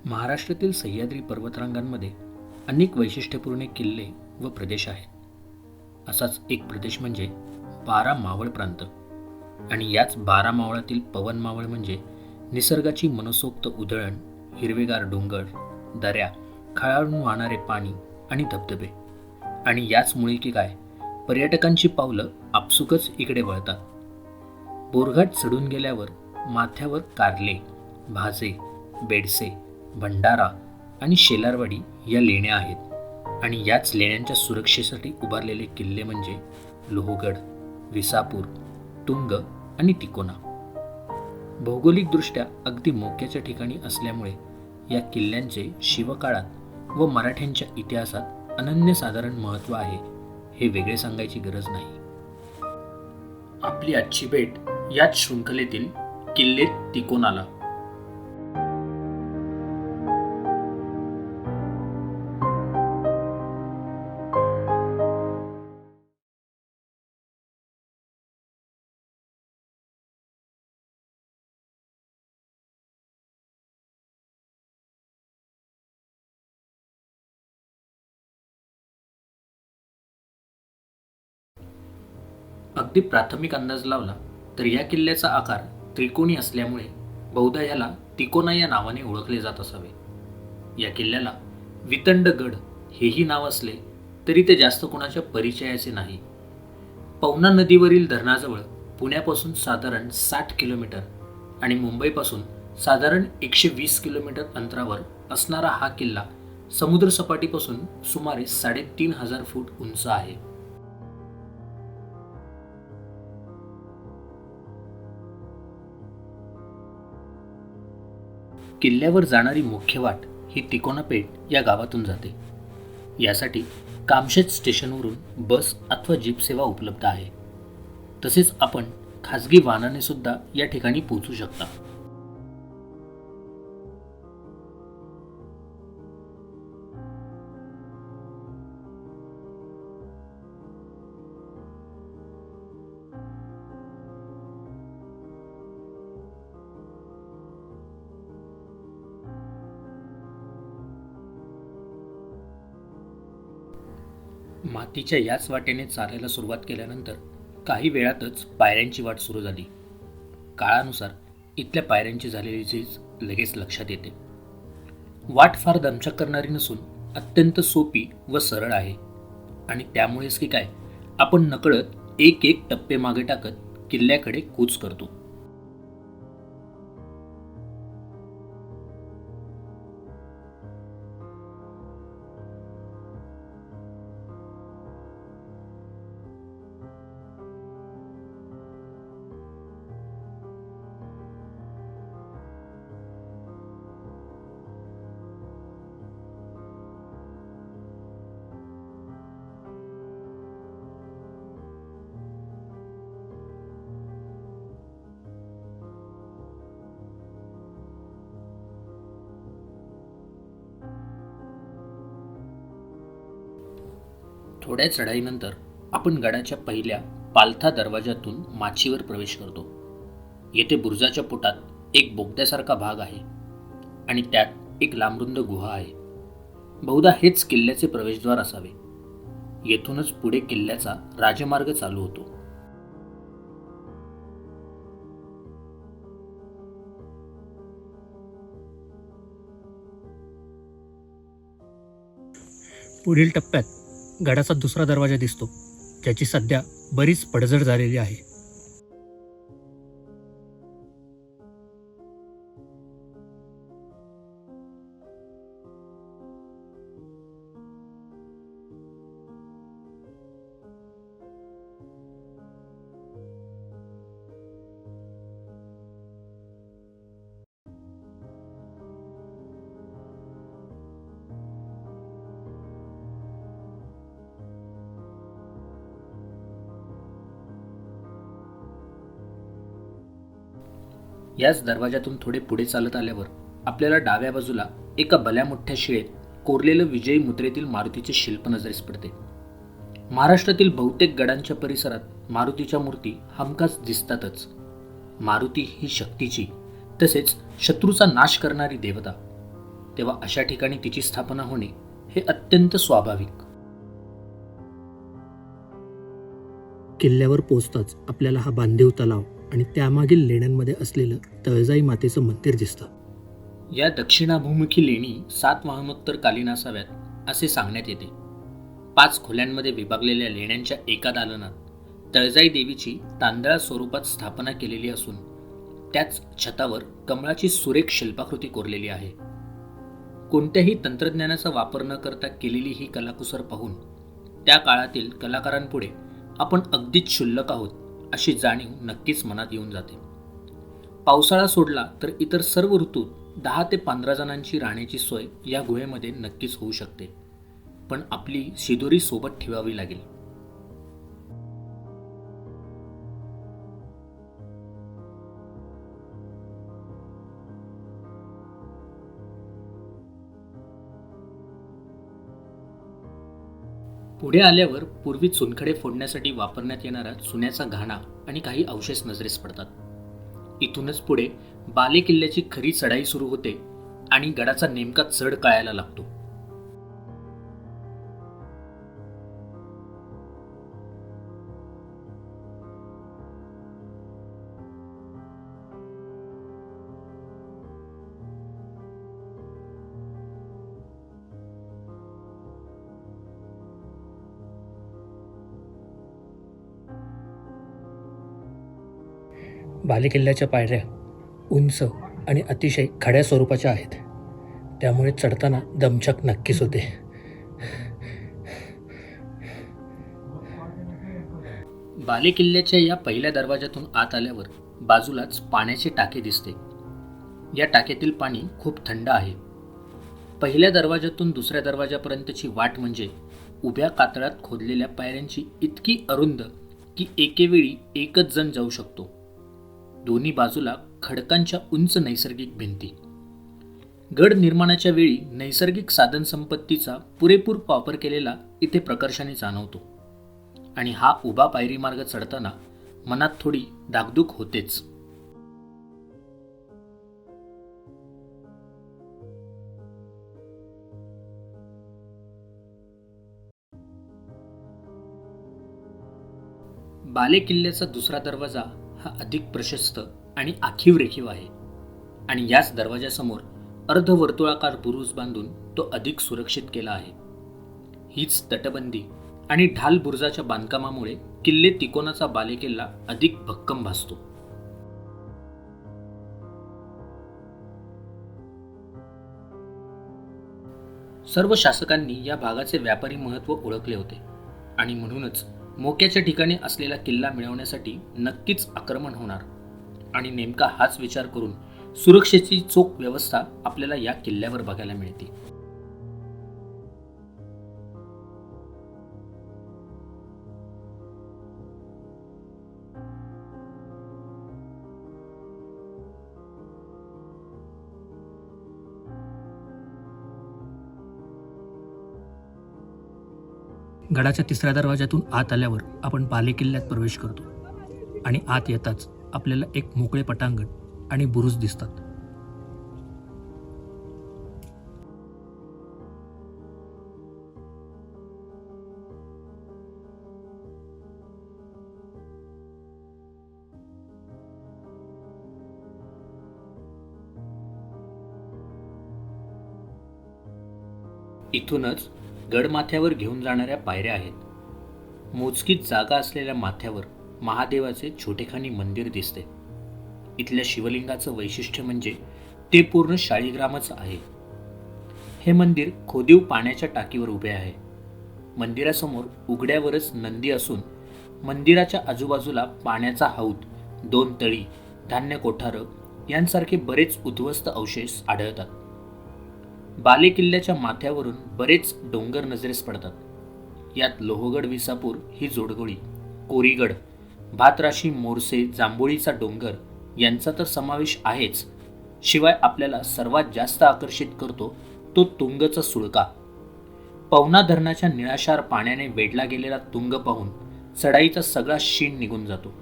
महाराष्ट्रातील सह्याद्री पर्वतरांगांमध्ये अनेक वैशिष्ट्यपूर्ण किल्ले व प्रदेश आहेत. असाच एक प्रदेश म्हणजे बारा मावळ प्रांत. आणि याच बारा मावळातील पवन मावळ म्हणजे निसर्गाची मनसोक्त उधळण, हिरवेगार डोंगर, दऱ्या, खळाळून वाहणारे पाणी आणि धबधबे. आणि याचमुळे की काय, पर्यटकांची पावलं आपसुकच इकडे वळतात. बोरघाट चढून गेल्यावर माथ्यावर कारले, भाजे, बेडसे, भंडारा आणि शेलारवाडी या लेण्या आहेत. आणि याच लेण्यांच्या सुरक्षेसाठी उभारलेले किल्ले म्हणजे लोहगड, विसापूर, तुंग आणि तिकोना. भौगोलिकदृष्ट्या अगदी मोक्याच्या ठिकाणी असल्यामुळे या किल्ल्यांचे शिवकाळात व मराठ्यांच्या इतिहासात अनन्यसाधारण महत्त्व आहे, हे वेगळे सांगायची गरज नाही. आपली आजची भेट याच शृंखलेतील किल्ले तिकोनाला. अगदी प्राथमिक अंदाज लावला तर या किल्ल्याचा आकार त्रिकोणी असल्यामुळे बहुधा याला तिकोना या नावाने ओळखले जात असावे. या किल्ल्याला वितंडगड हेही नाव असले तरी ते जास्त कोणाच्या परिचयाचे नाही. पवना नदीवरील धरणाजवळ पुण्यापासून साधारण 60 किलोमीटर आणि मुंबईपासून साधारण 120 किलोमीटर अंतरावर असणारा हा किल्ला समुद्रसपाटीपासून सुमारे 3500 फूट उंच आहे. किल्ल्यावर जाणारी मुख्य वाट ही तिकोना पेठ या गावातून जाते. यासाठी कामशेत स्टेशनवरून बस अथवा जीप सेवा उपलब्ध आहे. तसेच आपण खासगी वाहनाने सुद्धा या ठिकाणी पोहोचू शकता. मातीच्या याच वाटेने चालायला सुरुवात केल्यानंतर काही वेळातच पायऱ्यांची वाट सुरू झाली. काळानुसार इथल्या पायऱ्यांची झालेली झीज लगेच लक्षात येते. वाट फार दमछाक करणारी नसून अत्यंत सोपी व सरळ आहे. आणि त्यामुळेच की काय, आपण नकळत एक एक टप्पे मागे टाकत किल्ल्याकडे कूच करतो. थोड्या चढाईनंतर आपण गडाच्या पहिल्या पालथा दरवाजातून माचीवर प्रवेश करतो. येथे बुरुजाच्या पोटात एक बोगद्यासारखा भाग आहे आणि त्यात एक लांबरुंद गुहा आहे. बहुधा हेच किल्ल्याचे प्रवेशद्वार असावे. येथूनच पुढे किल्ल्याचा राजमार्ग चालू होतो. पुढील टप्प्यात गडाचा दुसरा दरवाजा दिसतो, ज्याची सध्या बरीच पडझड झालेली आहे. याच दरवाजातून थोडे पुढे चालत आल्यावर आपल्याला डाव्या बाजूला एका भल्या मोठ्या शिळेत कोरलेलं विजयी मुद्रेतील मारुतीचे शिल्प नजरेस पडते. महाराष्ट्रातील बहुतेक गडांच्या परिसरात मारुतीच्या मूर्ती हमखास दिसतातच. मारुती ही शक्तीची तसेच शत्रूचा नाश करणारी देवता. तेव्हा अशा ठिकाणी तिची स्थापना होणे हे अत्यंत स्वाभाविक. किल्ल्यावर पोचताच आपल्याला हा बांधीव तलाव आणि त्यामागील लेण्यांमध्ये असलेलं तळजाई मातेचं मंदिर दिसतं. या दक्षिणाभिमुखी लेणी सातवाहनोत्तर कालीन असाव्यात असे सांगण्यात येते. 5 खोल्यांमध्ये विभागलेल्या लेण्यांच्या एका दालनात तळजाई देवीची तांदळा स्वरूपात स्थापना केलेली असून त्याच छतावर कमळाची सुरेख शिल्पाकृती कोरलेली आहे. कोणत्याही तंत्रज्ञानाचा वापर न करता केलेली ही कलाकुसर पाहून त्या काळातील कलाकारांपुढे आपण अगदीच क्षुल्लक आहोत अशी जाणीव नक्कीच मनात येऊन जाते. पावसाळा सोडला तर इतर सर्व ऋतूत 10 ते 15 जणांची राहण्याची सोय या गुहेमध्ये नक्कीच होऊ शकते, पण आपली शिदोरी सोबत ठेवावी लागेल. पुढे आल्यावर पूर्वी चुनखडे फोडण्यासाठी वापरण्यात येणारा चुन्याचा घाणा आणि काही अवशेष नजरेस पडतात. इथूनच पुढे बाले किल्ल्याची खरी चढाई सुरू होते आणि गडाचा नेमका चढ कळायला लागतो. बालेकिल्ल्याच्या पायऱ्या उंच आणि अतिशय खड्या स्वरूपाच्या आहेत, त्यामुळे चढताना दमछाक नक्कीच होते. बाले किल्ल्याच्या या पहिल्या दरवाजातून आत आल्यावर बाजूलाच पाण्याचे टाके दिसते. या टाक्यातील पाणी खूप थंड आहे. पहिल्या दरवाजातून दुसऱ्या दरवाजापर्यंतची वाट म्हणजे उभ्या कातळात खोदलेल्या पायऱ्यांची इतकी अरुंद की एकेवेळी एकच जण जाऊ शकतो. दोन्ही बाजूला खडकांच्या उंच नैसर्गिक भिंती. गड निर्माणाच्या वेळी नैसर्गिक साधनसंपत्तीचा पुरेपूर वापर केलेला इथे प्रकर्षाने जाणवतो आणि हा उभा पायरी मार्ग चढताना मनात थोडी धाकधूक होतेच. बाले किल्ल्याचा दुसरा दरवाजा हा अधिक प्रशस्त आणि आखीव रेखीव आहे आणि याच दरवाजासमोर अर्धवर्तुळाकार बुरुज बांधून तो अधिक सुरक्षित केला आहे. हीच तटबंदी आणि ढाल बुरुजाच्या बांधकामामुळे किल्ले तिकोनाचा बाले किल्ला अधिक भक्कम भासतो. सर्व शासकांनी या भागाचे व्यापारी महत्त्व ओळखले होते आणि म्हणूनच मोक्याच्या ठिकाणी असलेला किल्ला मिळवण्यासाठी नक्कीच आक्रमण होणार आणि नेमका हाच विचार करून सुरक्षेची चोख व्यवस्था आपल्याला या किल्ल्यावर बघायला मिळते. गडाच्या तिसऱ्या दरवाजातून आत आल्यावर आपण बाले किल्ल्यात प्रवेश करतो आणि आत येताच आपल्याला एक मोकळे पटांगण आणि बुरुज दिसतात. इथूनच गडमाथ्यावर घेऊन जाणाऱ्या पायऱ्या आहेत. मोजकीच जागा असलेल्या माथ्यावर महादेवाचे छोटेखानी मंदिर दिसते. इथल्या शिवलिंगाचं वैशिष्ट्य म्हणजे ते पूर्ण शाळीग्रामच आहे. हे मंदिर खोदीव पाण्याच्या टाकीवर उभे आहे. मंदिरासमोर उघड्यावरच नंदी असून मंदिराच्या आजूबाजूला पाण्याचा हौद, 2 तळी, धान्य कोठारं यांसारखे बरेच उद्ध्वस्त अवशेष आढळतात. बाले किल्ल्याच्या माथ्यावरून बरेच डोंगर नजरेस पडतात. यात लोहगड विसापूर ही जोडगोळी, कोरीगड, भातराशी, मोरसे, जांभोळीचा डोंगर यांचा तर समावेश आहेच. शिवाय आपल्याला सर्वात जास्त आकर्षित करतो तो तुंगचा सुळका. पवना धरणाच्या निळाशार पाण्याने वेढला गेलेला तुंग पाहून चढाईचा सगळा शीण निघून जातो.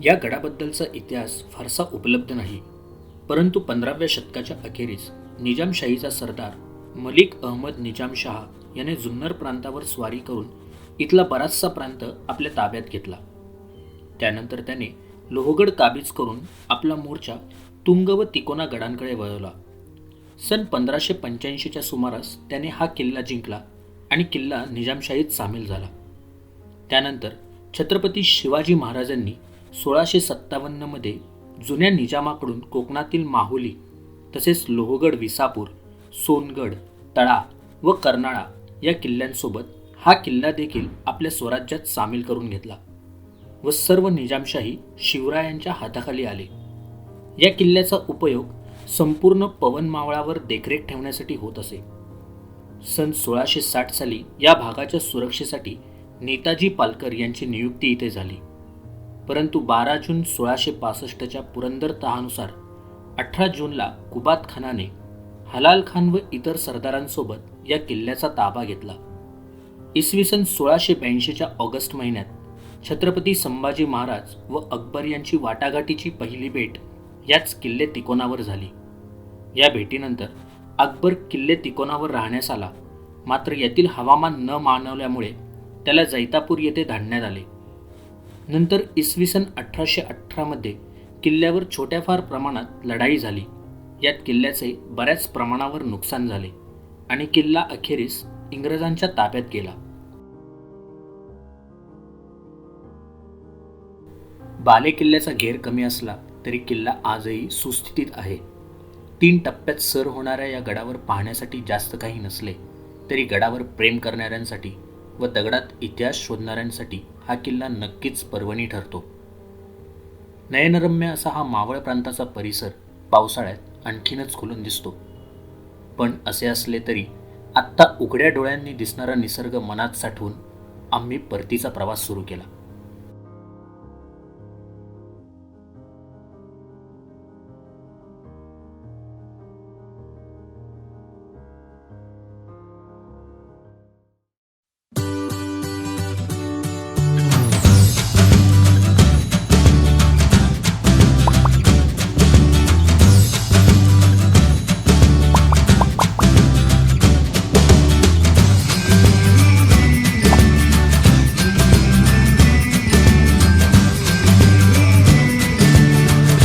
या गडाबद्दलचा इतिहास फारसा उपलब्ध नाही, परंतु 15व्या शतकाच्या अखेरीस निजामशाहीचा सरदार मलिक अहमद निजामशहा याने जुन्नर प्रांतावर स्वारी करून इथला बराचसा प्रांत आपल्या ताब्यात घेतला. त्यानंतर त्याने लोहगड काबीज करून आपला मोर्चा तुंग व तिकोना गडांकडे वळवला. सन 1585च्या सुमारास त्याने हा किल्ला जिंकला आणि किल्ला निजामशाहीत सामील झाला. त्यानंतर छत्रपती शिवाजी महाराजांनी 1657मध्ये जुन्या निजामाकडून कोकणातील माहुली तसेच लोहगड, विसापूर, सोनगड, तळा व कर्नाळा या किल्ल्यांसोबत हा किल्ला देखील आपल्या स्वराज्यात सामील करून घेतला व सर्व निजामशाही शिवरायांच्या हाताखाली आले. या किल्ल्याचा उपयोग संपूर्ण पवन मावळावर देखरेख ठेवण्यासाठी होत असे. सन 1660 साली या भागाच्या सुरक्षेसाठी नेताजी पालकर यांची नियुक्ती इथे झाली. परंतु 12 जून 1665च्या पुरंदर तहानुसार 18 जूनला कुबात खानाने हलाल खान व इतर सरदारांसोबत या किल्ल्याचा ताबा घेतला. इसवी सन 1682च्या ऑगस्ट महिन्यात छत्रपती संभाजी महाराज व अकबर यांची वाटाघाटीची पहिली भेट याच किल्ले तिकोनावर झाली. या भेटीनंतर अकबर किल्ले तिकोनावर राहण्यास आला, मात्र येथील हवामान न मानवल्यामुळे त्याला जैतापूर येथे धाडण्यात आले. नंतर इसवी सन 1818मध्ये किल्ल्यावर छोट्याफार प्रमाणात लढाई झाली. यात किल्ल्याचे बऱ्याच प्रमाणावर नुकसान झाले आणि किल्ला अखेरीस इंग्रजांच्या ताब्यात गेला. बाले किल्ल्याचा घेर कमी असला तरी किल्ला आजही सुस्थितीत आहे. 3 टप्प्यात सर होणाऱ्या या गडावर पाहण्यासाठी जास्त काही नसले तरी गडावर प्रेम करणाऱ्यांसाठी व दगडात इतिहास शोधणाऱ्यांसाठी हा किल्ला नक्कीच पर्वणी ठरतो. नयनरम्य असा हा मावळ प्रांताचा परिसर पावसाळ्यात आणखीनच खुलून दिसतो. पण असे असले तरी आत्ता उघड्या डोळ्यांनी दिसणारा निसर्ग मनात साठवून आम्ही परतीचा प्रवास सुरू केला.